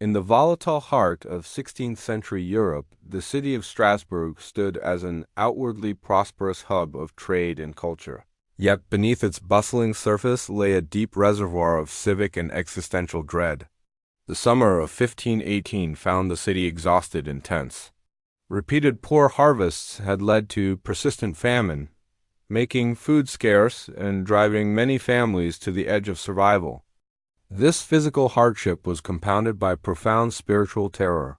In the volatile heart of 16th-century Europe, the city of Strasbourg stood as an outwardly prosperous hub of trade and culture. Yet beneath its bustling surface lay a deep reservoir of civic and existential dread. The summer of 1518 found the city exhausted and tense. Repeated poor harvests had led to persistent famine, making food scarce and driving many families to the edge of survival. This physical hardship was compounded by profound spiritual terror.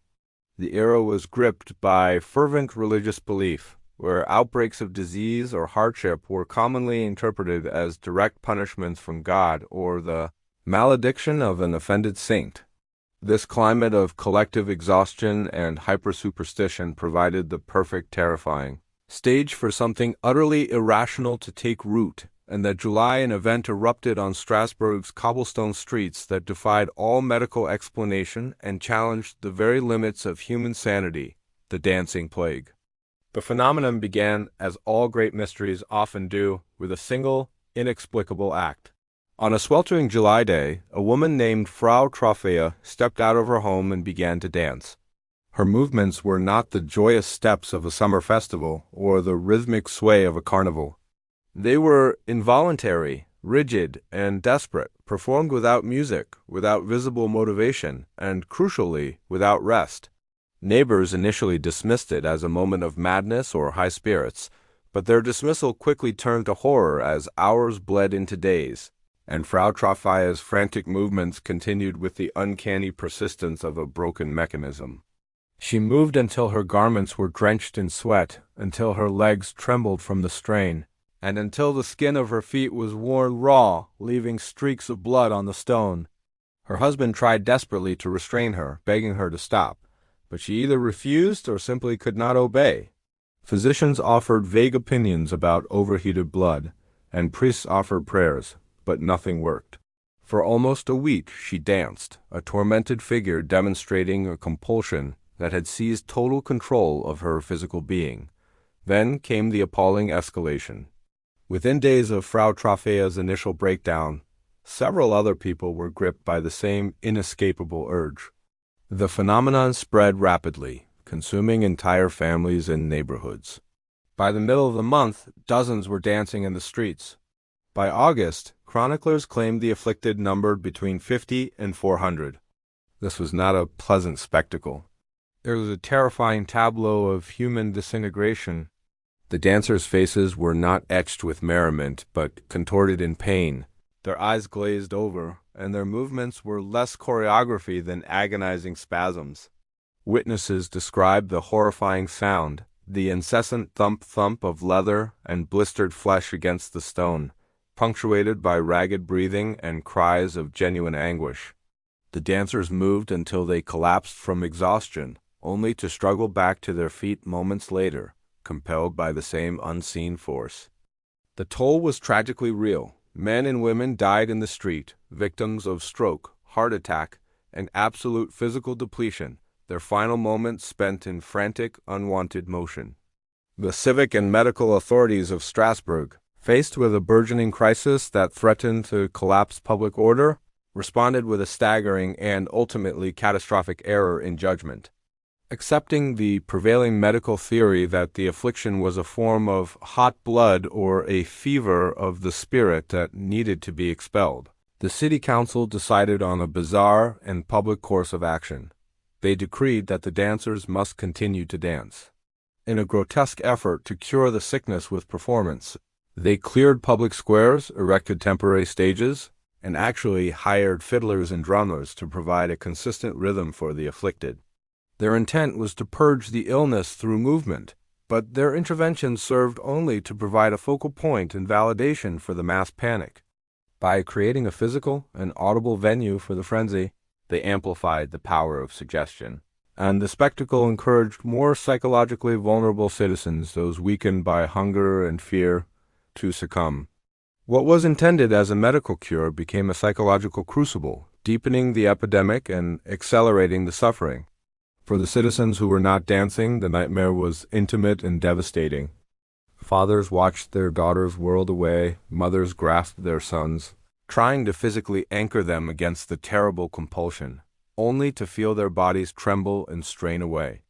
The era was gripped by fervent religious belief, where outbreaks of disease or hardship were commonly interpreted as direct punishments from God or the malediction of an offended saint. This climate of collective exhaustion and hyper-superstition provided the perfect terrifying stage for something utterly irrational to take root, and that July an event erupted on Strasbourg's cobblestone streets that defied all medical explanation and challenged the very limits of human sanity, the dancing plague. The phenomenon began, as all great mysteries often do, with a single, inexplicable act. On a sweltering July day, a woman named Frau Trophäa stepped out of her home and began to dance. Her movements were not the joyous steps of a summer festival or the rhythmic sway of a carnival. They were involuntary, rigid, and desperate, performed without music, without visible motivation, and, crucially, without rest. Neighbors initially dismissed it as a moment of madness or high spirits, but their dismissal quickly turned to horror as hours bled into days, and Frau Trophäa's frantic movements continued with the uncanny persistence of a broken mechanism. She moved until her garments were drenched in sweat, until her legs trembled from the strain, and until the skin of her feet was worn raw, leaving streaks of blood on the stone. Her husband tried desperately to restrain her, begging her to stop, but she either refused or simply could not obey. Physicians offered vague opinions about overheated blood, and priests offered prayers, but nothing worked. For almost a week she danced, a tormented figure demonstrating a compulsion that had seized total control of her physical being. Then came the appalling escalation. Within days of Frau Trophäa's initial breakdown, several other people were gripped by the same inescapable urge. The phenomenon spread rapidly, consuming entire families and neighborhoods. By the middle of the month, dozens were dancing in the streets. By August, chroniclers claimed the afflicted numbered between 50 and 400. This was not a pleasant spectacle. There was a terrifying tableau of human disintegration. The dancers' faces were not etched with merriment, but contorted in pain. Their eyes glazed over, and their movements were less choreography than agonizing spasms. Witnesses described the horrifying sound, the incessant thump-thump of leather and blistered flesh against the stone, punctuated by ragged breathing and cries of genuine anguish. The dancers moved until they collapsed from exhaustion, only to struggle back to their feet moments later, compelled by the same unseen force. The toll was tragically real. Men and women died in the street, victims of stroke, heart attack, and absolute physical depletion, their final moments spent in frantic, unwanted motion. The civic and medical authorities of Strasbourg, faced with a burgeoning crisis that threatened to collapse public order, responded with a staggering and ultimately catastrophic error in judgment. Accepting the prevailing medical theory that the affliction was a form of hot blood or a fever of the spirit that needed to be expelled, the city council decided on a bizarre and public course of action. They decreed that the dancers must continue to dance. In a grotesque effort to cure the sickness with performance, they cleared public squares, erected temporary stages, and actually hired fiddlers and drummers to provide a consistent rhythm for the afflicted. Their intent was to purge the illness through movement, but their intervention served only to provide a focal point and validation for the mass panic. By creating a physical and audible venue for the frenzy, they amplified the power of suggestion, and the spectacle encouraged more psychologically vulnerable citizens, those weakened by hunger and fear, to succumb. What was intended as a medical cure became a psychological crucible, deepening the epidemic and accelerating the suffering. For the citizens who were not dancing, the nightmare was intimate and devastating. Fathers watched their daughters whirled away, mothers grasped their sons, trying to physically anchor them against the terrible compulsion. only to feel their bodies tremble and strain away.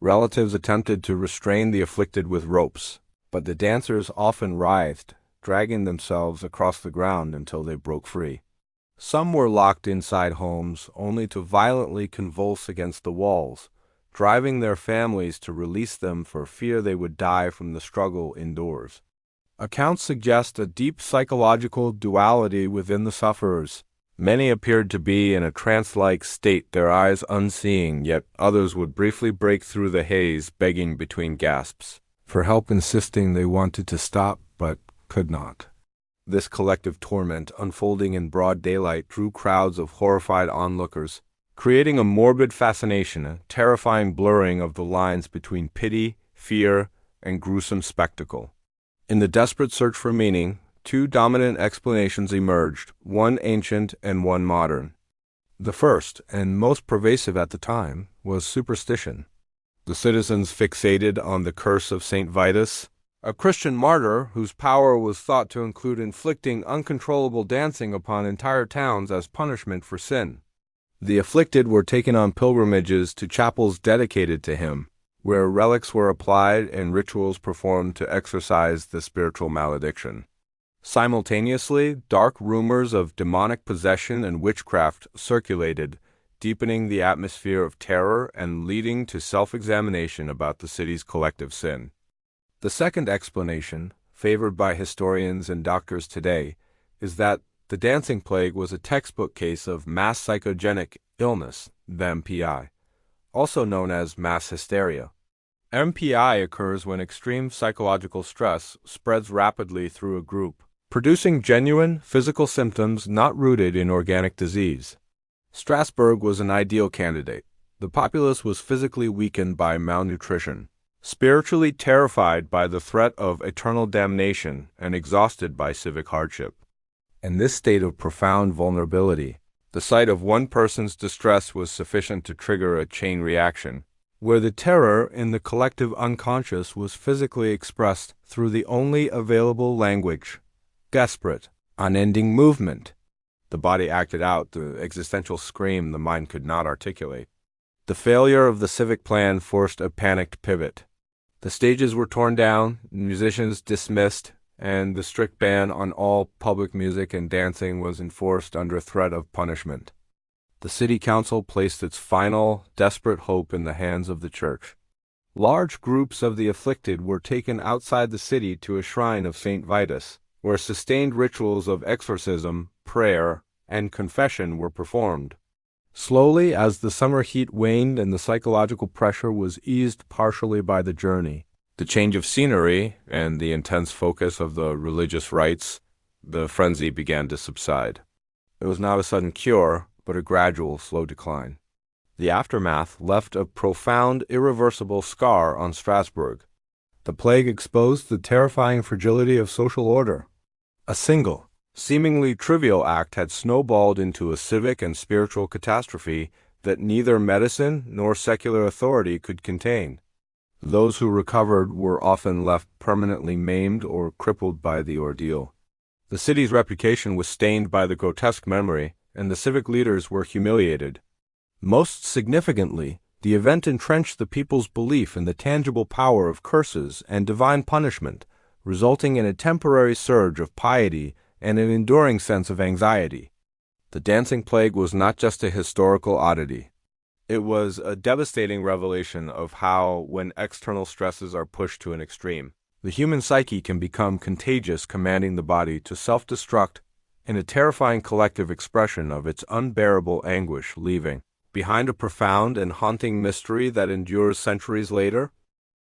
Relatives attempted to restrain the afflicted with ropes, but the dancers often writhed, dragging themselves across the ground until they broke free. Some were locked inside homes, only to violently convulse against the walls, driving their families to release them for fear they would die from the struggle indoors. Accounts suggest a deep psychological duality within the sufferers. Many appeared to be in a trance-like state, their eyes unseeing, yet others would briefly break through the haze, begging between gasps for help, insisting they wanted to stop but could not. This collective torment, unfolding in broad daylight, drew crowds of horrified onlookers, creating a morbid fascination, a terrifying blurring of the lines between pity, fear, and gruesome spectacle. In the desperate search for meaning, two dominant explanations emerged, one ancient and one modern. The first, and most pervasive at the time, was superstition. The citizens fixated on the curse of St. Vitus, a Christian martyr whose power was thought to include inflicting uncontrollable dancing upon entire towns as punishment for sin. The afflicted were taken on pilgrimages to chapels dedicated to him, where relics were applied and rituals performed to exorcise the spiritual malediction. Simultaneously, dark rumors of demonic possession and witchcraft circulated, deepening the atmosphere of terror and leading to self-examination about the city's collective sin. The second explanation, favored by historians and doctors today, is that the dancing plague was a textbook case of mass psychogenic illness, the MPI, also known as mass hysteria. MPI occurs when extreme psychological stress spreads rapidly through a group, producing genuine physical symptoms not rooted in organic disease. Strasbourg was an ideal candidate. The populace was physically weakened by malnutrition, spiritually terrified by the threat of eternal damnation, and exhausted by civic hardship. In this state of profound vulnerability, the sight of one person's distress was sufficient to trigger a chain reaction, where the terror in the collective unconscious was physically expressed through the only available language: desperate, unending movement. The body acted out the existential scream the mind could not articulate. The failure of the civic plan forced a panicked pivot. The stages were torn down, musicians dismissed, and the strict ban on all public music and dancing was enforced under threat of punishment. The city council placed its final, desperate hope in the hands of the church. Large groups of the afflicted were taken outside the city to a shrine of St. Vitus, where sustained rituals of exorcism, prayer, and confession were performed. Slowly, as the summer heat waned and the psychological pressure was eased partially by the journey, the change of scenery, and the intense focus of the religious rites, the frenzy began to subside. It was not a sudden cure, but a gradual, slow decline. The aftermath left a profound, irreversible scar on Strasbourg. The plague exposed the terrifying fragility of social order. A single, seemingly trivial act had snowballed into a civic and spiritual catastrophe that neither medicine nor secular authority could contain. Those who recovered were often left permanently maimed or crippled by the ordeal. The city's reputation was stained by the grotesque memory, and the civic leaders were humiliated. Most significantly, the event entrenched the people's belief in the tangible power of curses and divine punishment, resulting in a temporary surge of piety and an enduring sense of anxiety. The dancing plague was not just a historical oddity. It was a devastating revelation of how, when external stresses are pushed to an extreme, the human psyche can become contagious, commanding the body to self-destruct in a terrifying collective expression of its unbearable anguish, leaving behind a profound and haunting mystery that endures centuries later.